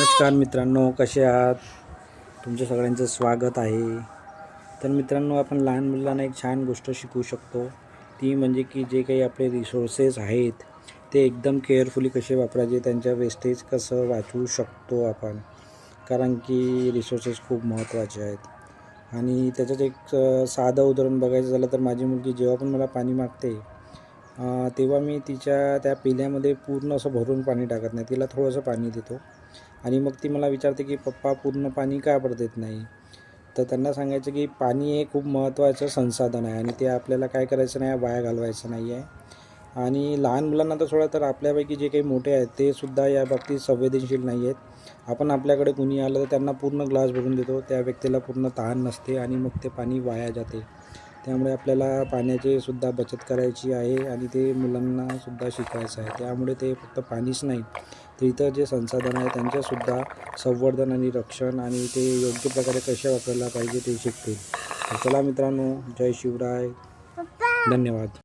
नमस्कार मित्रांनो, कसे आहात? तुमच्या सगळ्यांचं स्वागत आहे. तर मित्रांनो, आपण लहान मुलांना एक छान गोष्ट शिकवू शकतो. ती म्हणजे की जे काही आपले रिसोर्सेस आहेत ते एकदम केअरफुली कसे वापरायचे, त्यांच्या वेस्टेज कसं वाचवू शकतो आपण. कारण की रिसोर्सेस खूप महत्त्वाचे आहेत. आणि त्याच्यात एक साधं उदाहरण बघायचं झालं तर माझी मुलगी जेव्हा पण मला पाणी मागते तेव्हा मी तिच्या त्या पेल्यामध्ये पूर्ण असं भरून पाणी टाकत नाही, तिला थोडंसं पाणी देतो. आणि मग ती मला विचारते की पप्पा पूर्ण पाणी का बरं देत नाही. तर त्यांना सांगायचं की पाणी हे खूप महत्त्वाचं संसाधन आहे आणि ते आपल्याला काय करायचं नाही, वाया घालवायचं नाही आहे. आणि लहान मुलांना तर सोडा, तर आपल्यापैकी जे काही मोठे आहेत ते सुद्धा या बाबतीत संवेदनशील नाही आहेत. आपण आपल्याकडे कुणी आलं तर त्यांना पूर्ण ग्लास भरून देतो, त्या व्यक्तीला पूर्ण तहान नसते आणि मग ते पाणी वाया जाते. त्यामुळे आपल्याला पाण्याची सुद्धा बचत करायची आहे आणि ते मुलांनासुद्धा शिकवायचं आहे. त्यामुळे ते फक्त पाणीच नाही, तर इतर जे संसाधन आहे त्यांचंसुद्धा संवर्धन आणि रक्षण आणि ते योग्य प्रकारे कसे वापरायला पाहिजे ते शिकतील. तर चला मित्रांनो, जय शिवराय, धन्यवाद.